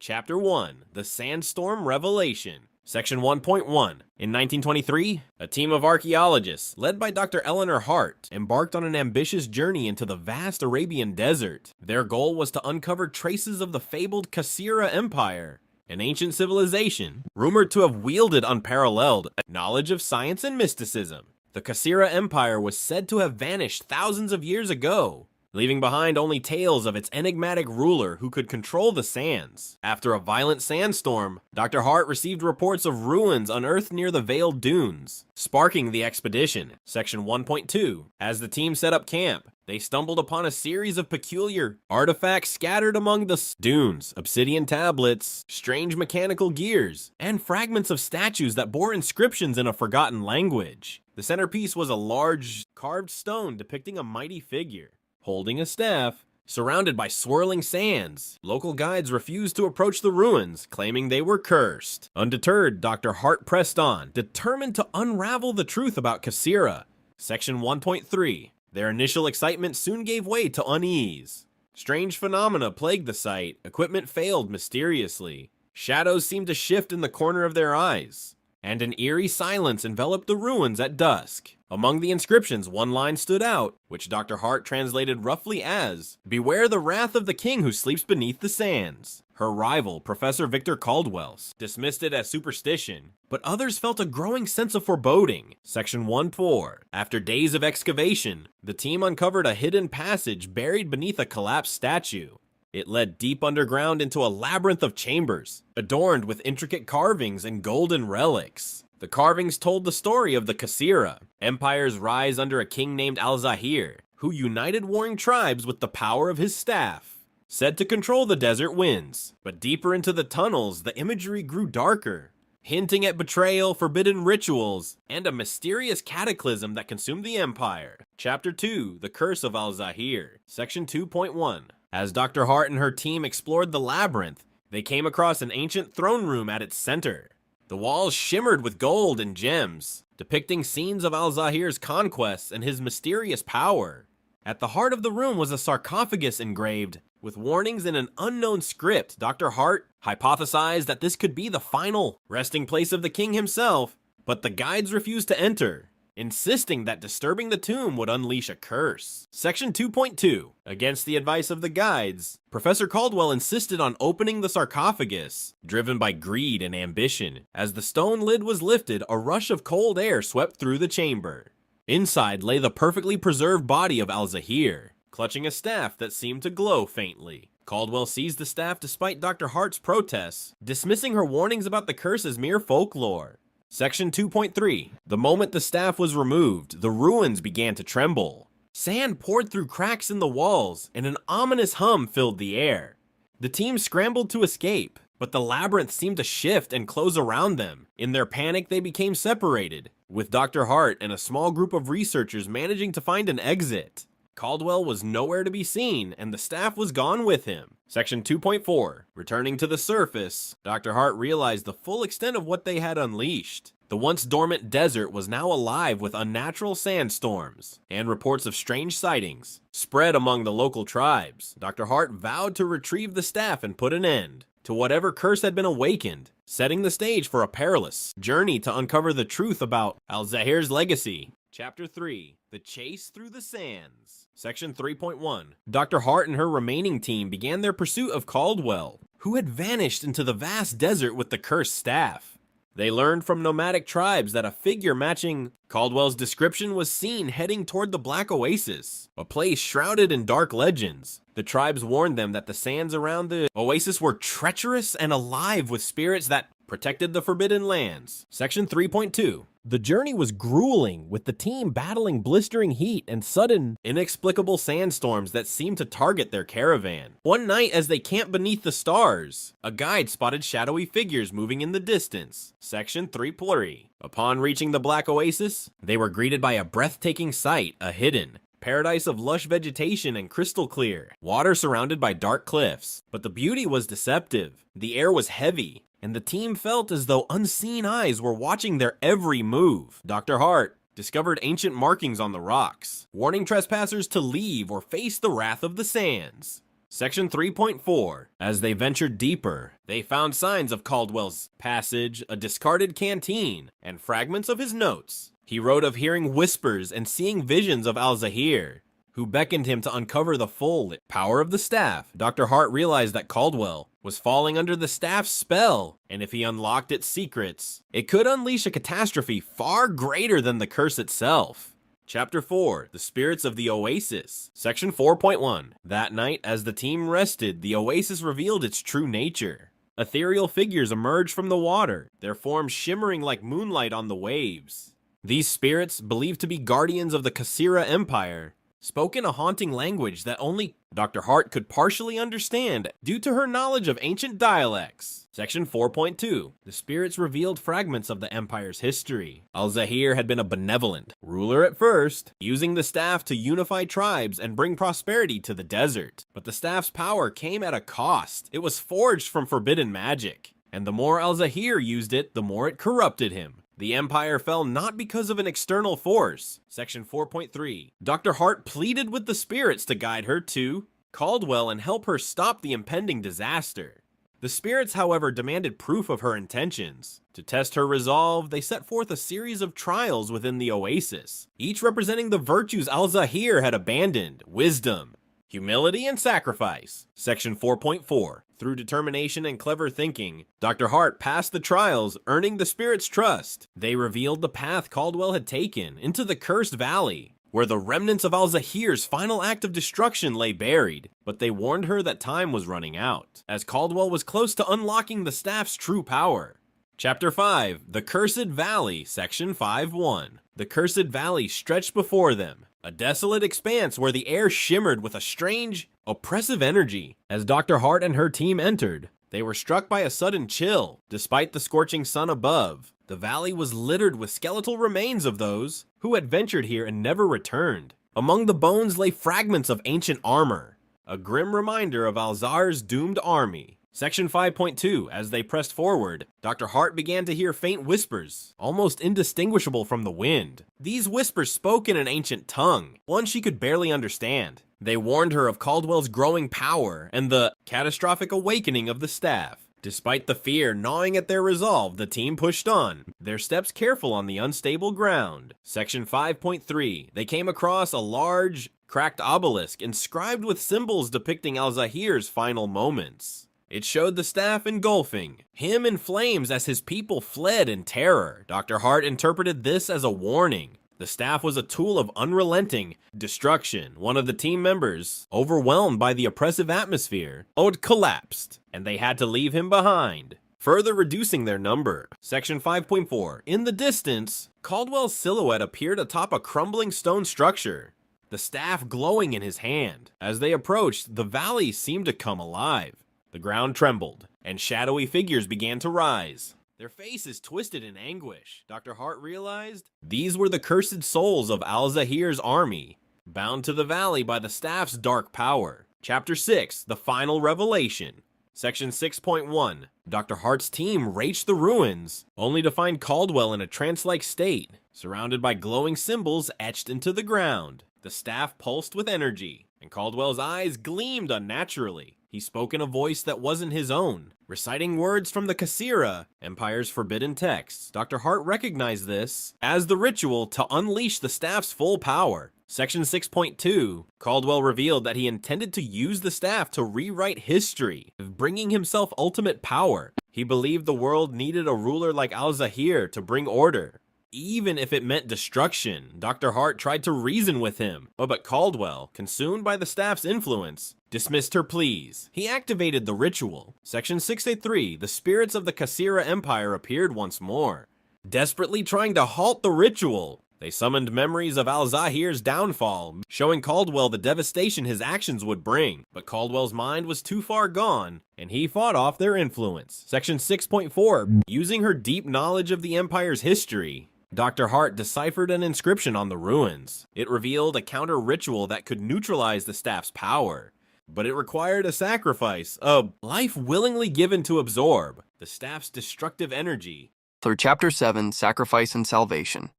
Chapter 1, The Sandstorm Revelation. Section 1.1. In 1923, a team of archaeologists, led by Dr. Eleanor Hart, embarked on an ambitious journey into the vast Arabian desert. Their goal was to uncover traces of the fabled Cassira Empire, an ancient civilization rumored to have wielded unparalleled knowledge of science and mysticism. The Cassira Empire was said to have vanished thousands of years ago, leaving behind only tales of its enigmatic ruler who could control the sands. After a violent sandstorm, Dr. Hart received reports of ruins unearthed near the Veiled Dunes, sparking the expedition. Section 1.2. As the team set up camp, they stumbled upon a series of peculiar artifacts scattered among the dunes: obsidian tablets, strange mechanical gears, and fragments of statues that bore inscriptions in a forgotten language. The centerpiece was a large carved stone depicting a mighty figure holding a staff, surrounded by swirling sands. Local guides refused to approach the ruins, claiming they were cursed. Undeterred, Dr. Hart pressed on, determined to unravel the truth about Cassira. Section 1.3. Their initial excitement soon gave way to unease. Strange phenomena plagued the site. Equipment failed mysteriously. Shadows seemed to shift in the corner of their eyes, and an eerie silence enveloped the ruins at dusk. Among the inscriptions, one line stood out, which Dr. Hart translated roughly as, "Beware the wrath of the king who sleeps beneath the sands." Her rival, Professor Victor Caldwell, dismissed it as superstition, but others felt a growing sense of foreboding. Section 1.4. After days of excavation, the team uncovered a hidden passage buried beneath a collapsed statue. It led deep underground into a labyrinth of chambers, adorned with intricate carvings and golden relics. The carvings told the story of the Cassira Empire's rise under a king named Al-Zahir, who united warring tribes with the power of his staff, said to control the desert winds. But deeper into the tunnels, the imagery grew darker, hinting at betrayal, forbidden rituals, and a mysterious cataclysm that consumed the empire. Chapter 2, The Curse of Al-Zahir. Section 2.1. As Dr. Hart and her team explored the labyrinth, they came across an ancient throne room at its center. The walls shimmered with gold and gems, depicting scenes of Al-Zahir's conquests and his mysterious power. At the heart of the room was a sarcophagus engraved with warnings in an unknown script. Dr. Hart hypothesized that this could be the final resting place of the king himself, but the guides refused to enter, insisting that disturbing the tomb would unleash a curse. Section 2.2. Against the advice of the guides, Professor Caldwell insisted on opening the sarcophagus, driven by greed and ambition. As the stone lid was lifted, a rush of cold air swept through the chamber. Inside lay the perfectly preserved body of Al-Zahir, clutching a staff that seemed to glow faintly. Caldwell seized the staff despite Dr. Hart's protests, dismissing her warnings about the curse as mere folklore. Section 2.3. The moment the staff was removed, the ruins began to tremble. Sand poured through cracks in the walls, and an ominous hum filled the air. The team scrambled to escape, but the labyrinth seemed to shift and close around them. In their panic, they became separated, with Dr. Hart and a small group of researchers managing to find an exit. Caldwell was nowhere to be seen, and the staff was gone with him. Section 2.4. Returning to the surface, Dr. Hart realized the full extent of what they had unleashed. The once dormant desert was now alive with unnatural sandstorms, and reports of strange sightings spread among the local tribes. Dr. Hart vowed to retrieve the staff and put an end to whatever curse had been awakened, setting the stage for a perilous journey to uncover the truth about Al-Zahir's legacy. Chapter 3. The Chase Through the Sands. Section 3.1. Dr. Hart and her remaining team began their pursuit of Caldwell, who had vanished into the vast desert with the cursed staff. They learned from nomadic tribes that a figure matching Caldwell's description was seen heading toward the Black Oasis, a place shrouded in dark legends. The tribes warned them that the sands around the oasis were treacherous and alive with spirits that protected the forbidden lands. Section 3.2. The journey was grueling, with the team battling blistering heat and sudden, inexplicable sandstorms that seemed to target their caravan. One night, as they camped beneath the stars, a guide spotted shadowy figures moving in the distance. Section 3.3. Upon reaching the Black Oasis, they were greeted by a breathtaking sight: a hidden paradise of lush vegetation and crystal clear water surrounded by dark cliffs. But the beauty was deceptive. The air was heavy, and the team felt as though unseen eyes were watching their every move. Dr. Hart discovered ancient markings on the rocks, warning trespassers to leave or face the wrath of the sands. Section 3.4. As they ventured deeper, they found signs of Caldwell's passage, a discarded canteen, and fragments of his notes. He wrote of hearing whispers and seeing visions of Al-Zahir, who beckoned him to uncover the full power of the staff. Dr. Hart realized that Caldwell was falling under the staff's spell, and if he unlocked its secrets, it could unleash a catastrophe far greater than the curse itself. Chapter 4. The Spirits of the Oasis. Section 4.1. That night, as the team rested, the oasis revealed its true nature. Ethereal figures emerged from the water, their forms shimmering like moonlight on the waves. These spirits, believed to be guardians of the Kasira Empire, spoke in a haunting language that only Dr. Hart could partially understand due to her knowledge of ancient dialects. Section 4.2. The spirits revealed fragments of the Empire's history. Al-Zahir had been a benevolent ruler at first, using the staff to unify tribes and bring prosperity to the desert. But the staff's power came at a cost. It was forged from forbidden magic, and the more Al-Zahir used it, the more it corrupted him. The Empire fell not because of an external force. Section 4.3. Dr. Hart pleaded with the spirits to guide her to Caldwell and help her stop the impending disaster. The spirits, however, demanded proof of her intentions. To test her resolve, they set forth a series of trials within the oasis, each representing the virtues Al-Zahir had abandoned: wisdom, humility, and sacrifice. Section 4.4. Through determination and clever thinking, Dr. Hart passed the trials, earning the spirits' trust. They revealed the path Caldwell had taken into the Cursed Valley, where the remnants of Al-Zahir's final act of destruction lay buried, but they warned her that time was running out, as Caldwell was close to unlocking the staff's true power. Chapter 5. The Cursed Valley. Section 5.1. The Cursed Valley stretched before them, a desolate expanse where the air shimmered with a strange, oppressive energy. As Dr. Hart and her team entered, they were struck by a sudden chill. Despite the scorching sun above, the valley was littered with skeletal remains of those who had ventured here and never returned. Among the bones lay fragments of ancient armor, a grim reminder of Al-Zahir's doomed army. Section 5.2. As they pressed forward, Dr. Hart began to hear faint whispers, almost indistinguishable from the wind. These whispers spoke in an ancient tongue, one she could barely understand. They warned her of Caldwell's growing power and the catastrophic awakening of the staff. Despite the fear gnawing at their resolve, the team pushed on, their steps careful on the unstable ground. Section 5.3. They came across a large, cracked obelisk inscribed with symbols depicting Al-Zahir's final moments. It showed the staff engulfing him in flames as his people fled in terror. Dr. Hart interpreted this as a warning. The staff was a tool of unrelenting destruction. One of the team members, overwhelmed by the oppressive atmosphere, collapsed, and they had to leave him behind, further reducing their number. Section 5.4. In the distance, Caldwell's silhouette appeared atop a crumbling stone structure, the staff glowing in his hand. As they approached, the valley seemed to come alive. The ground trembled, and shadowy figures began to rise, their faces twisted in anguish. Dr. Hart realized these were the cursed souls of Al-Zahir's army, bound to the valley by the staff's dark power. Chapter 6. The Final Revelation. Section 6.1. Dr. Hart's team reached the ruins, only to find Caldwell in a trance-like state, surrounded by glowing symbols etched into the ground. The staff pulsed with energy, and Caldwell's eyes gleamed unnaturally. He spoke in a voice that wasn't his own, reciting words from the Kasira Empire's forbidden texts. Dr. Hart recognized this as the ritual to unleash the staff's full power. Section 6.2. Caldwell revealed that he intended to use the staff to rewrite history, bringing himself ultimate power. He believed the world needed a ruler like Al-Zahir to bring order, even if it meant destruction. Dr. Hart tried to reason with him, but Caldwell, consumed by the staff's influence, dismissed her pleas. He activated the ritual. Section 6.3. The spirits of the Kasira Empire appeared once more, desperately trying to halt the ritual. They summoned memories of Al-Zahir's downfall, showing Caldwell the devastation his actions would bring. But Caldwell's mind was too far gone, and he fought off their influence. Section 6.4. Using her deep knowledge of the Empire's history, Dr. Hart deciphered an inscription on the ruins. It revealed a counter-ritual that could neutralize the staff's power, but it required a sacrifice, a life willingly given to absorb the staff's destructive energy. Through Chapter 7, Sacrifice and Salvation.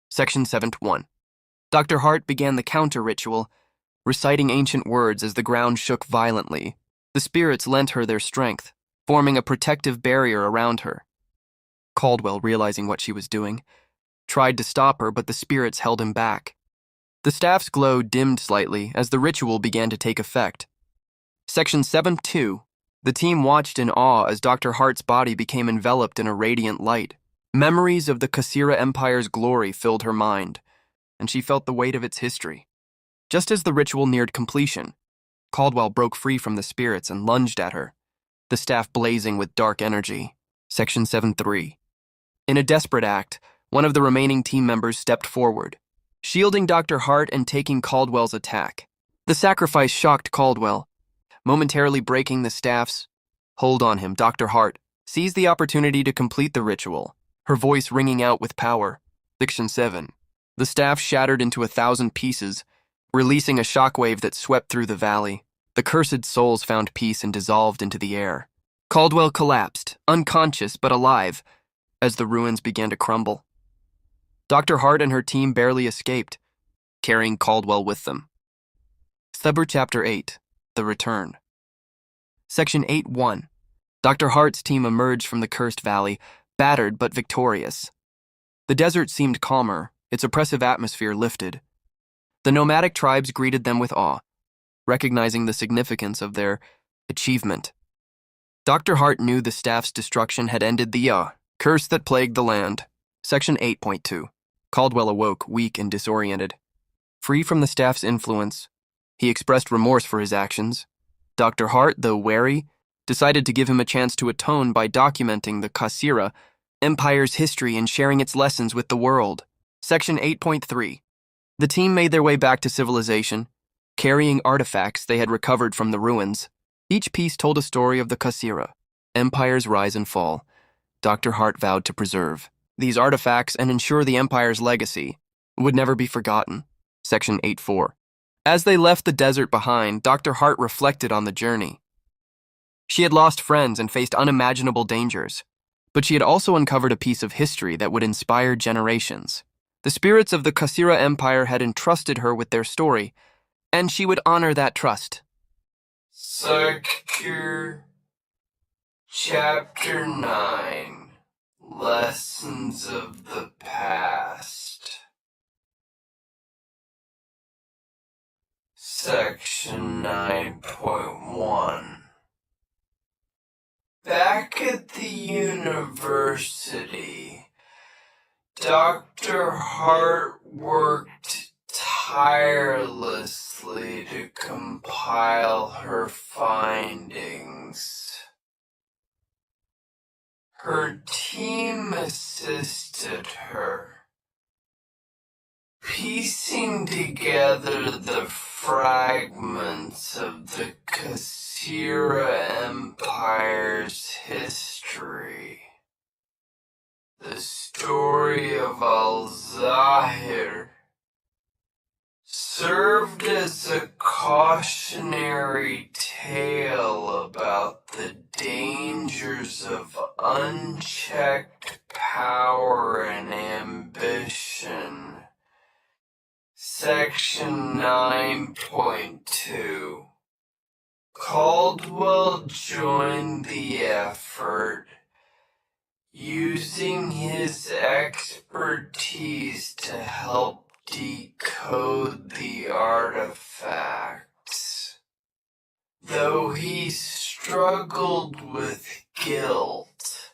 Section 7.1. Dr. Hart began the counter-ritual, reciting ancient words as the ground shook violently. The spirits lent her their strength, forming a protective barrier around her. Caldwell, realizing what she was doing, tried to stop her, but the spirits held him back. The staff's glow dimmed slightly as the ritual began to take effect. Section 7-2. The team watched in awe as Dr. Hart's body became enveloped in a radiant light. Memories of the Kasira Empire's glory filled her mind, and she felt the weight of its history. Just as the ritual neared completion, Caldwell broke free from the spirits and lunged at her, the staff blazing with dark energy. Section 7-3. In a desperate act, one of the remaining team members stepped forward, shielding Dr. Hart and taking Caldwell's attack. The sacrifice shocked Caldwell, momentarily breaking the staff's hold on him. Dr. Hart seized the opportunity to complete the ritual, her voice ringing out with power. Section 7. The staff shattered into 1,000 pieces, releasing a shockwave that swept through the valley. The cursed souls found peace and dissolved into the air. Caldwell collapsed, unconscious but alive, as the ruins began to crumble. Dr. Hart and her team barely escaped, carrying Caldwell with them. Chapter 8. The Return. Section 8-1. Dr. Hart's team emerged from the cursed valley, battered but victorious. The desert seemed calmer, its oppressive atmosphere lifted. The nomadic tribes greeted them with awe, recognizing the significance of their achievement. Dr. Hart knew the staff's destruction had ended the curse that plagued the land. Section 8.2. Caldwell awoke, weak and disoriented. Free from the staff's influence, he expressed remorse for his actions. Dr. Hart, though wary, decided to give him a chance to atone by documenting the Kasira Empire's history and sharing its lessons with the world. Section 8.3. The team made their way back to civilization, carrying artifacts they had recovered from the ruins. Each piece told a story of the Kasira Empire's rise and fall. Dr. Hart vowed to preserve these artifacts and ensure the Empire's legacy would never be forgotten. Section 8.4. As they left the desert behind, Dr. Hart reflected on the journey. She had lost friends and faced unimaginable dangers, but she had also uncovered a piece of history that would inspire generations. The spirits of the Kasira Empire had entrusted her with their story, and she would honor that trust. Sector Chapter 9. Lessons of the Past. Section 9.1. Back at the university, Dr. Hart worked tirelessly to compile her findings. Her team assisted her, piecing together the fragments of the Kasira Empire's history. The story of Al-Zahir served as a cautionary tale about the dangers of unchecked power and ambition. Section 9.2. Caldwell joined the effort, using his expertise to help decode the artifacts. Though he struggled with guilt,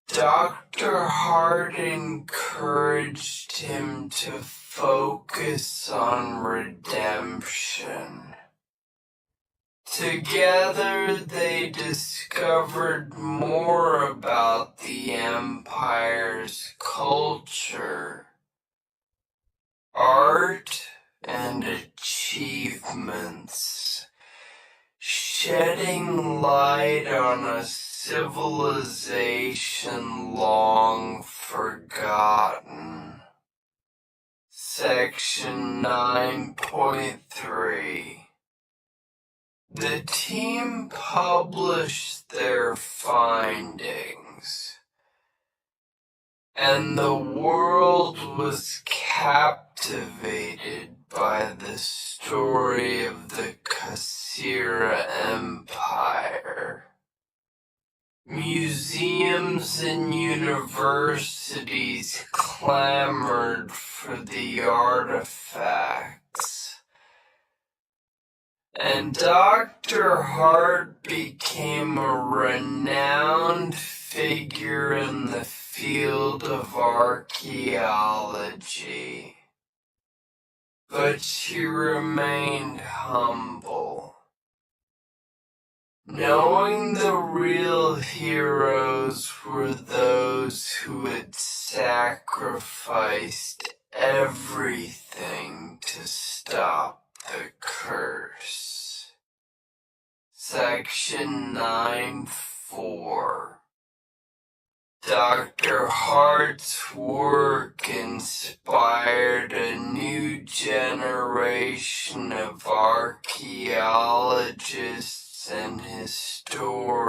Dr. Hart encouraged him to focus on redemption. Together, they discovered more about the Empire's culture, art, and achievements, shedding light on a civilization long forgotten. Section 9.3. The team published their findings, and the world was captivated by the story of the Kasira Empire. Museums and universities clamored for the artifacts, and Dr. Hart became a renowned figure in the field of archaeology. But she remained humble. Knowing the real heroes were those who had sacrificed everything to stop the curse. Section 9.4. Dr. Hart's work inspired a new generation of archaeologists and historians.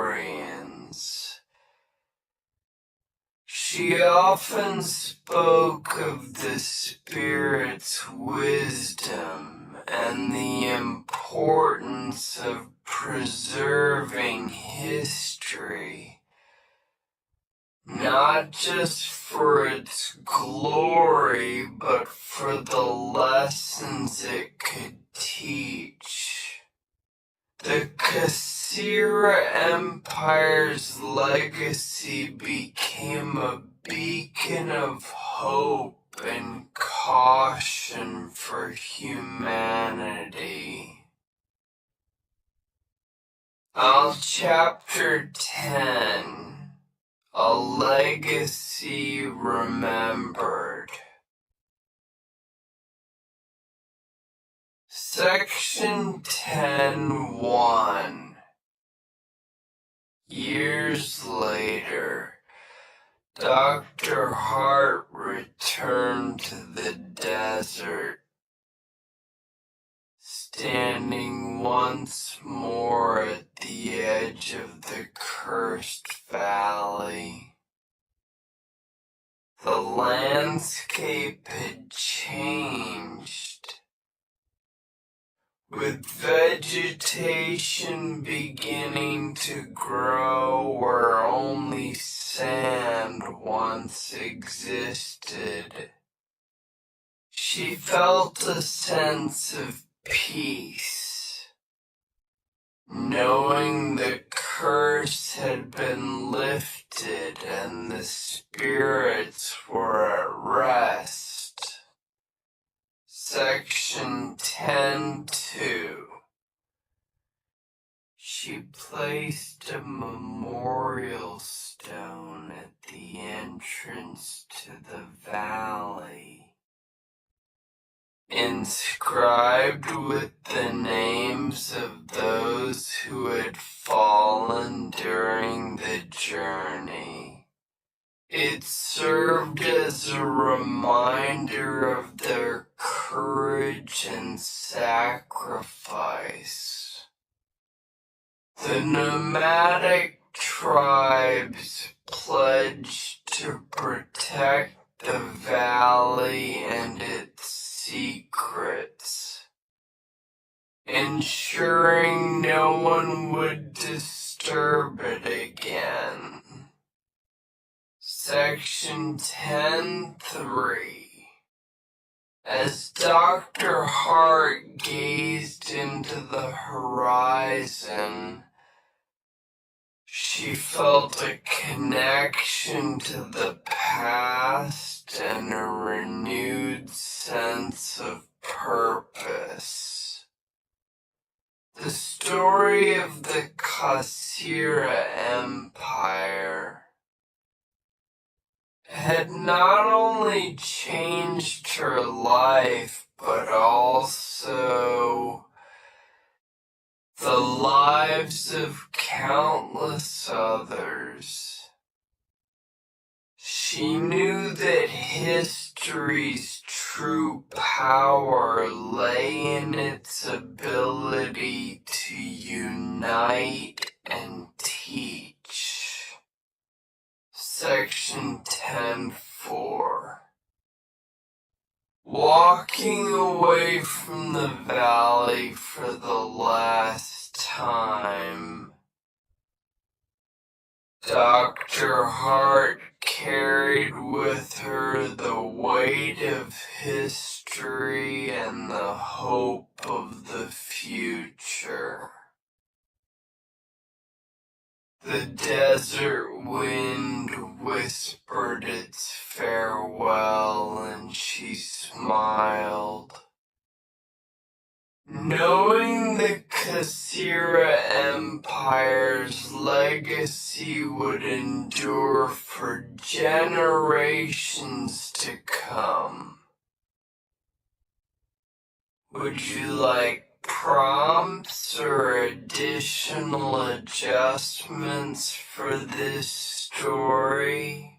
She often spoke of the Spirit's wisdom and the importance of preserving history, not just for its glory, but for the lessons it could teach. The Kasira Empire's legacy became a beacon of hope and caution for humanity. Chapter 10. A Legacy Remembered. Section 10.1. Years later, Dr. Hart returned to the desert, standing once more at the edge of the cursed valley. The landscape had changed, with vegetation beginning to grow where only sand once existed. She felt a sense of peace, knowing the curse had been lifted and the spirits were at rest. Section 10.2. She placed a memorial stone at the entrance to the valley, inscribed with the names of those who had fallen during the journey. It served as a reminder of their courage and sacrifice. The nomadic tribes pledged to protect the valley and its secrets, ensuring no one would disturb it again. Section 10.3. As Dr. Hart gazed into the horizon, she felt a connection to the past and a renewed sense of purpose. The story of the Kasira Empire had not only changed her life, but also the lives of countless others. She knew that history's true power lay in its ability to unite and teach. Section 10.4. walking away from the valley for the last time. Dr. Hart carried with her the weight of history and the hope of the future. The desert wind whispered its farewell, and she smiled. Knowing the Kasira Empire's legacy would endure for generations to come. Would you like prompts or additional adjustments for this story?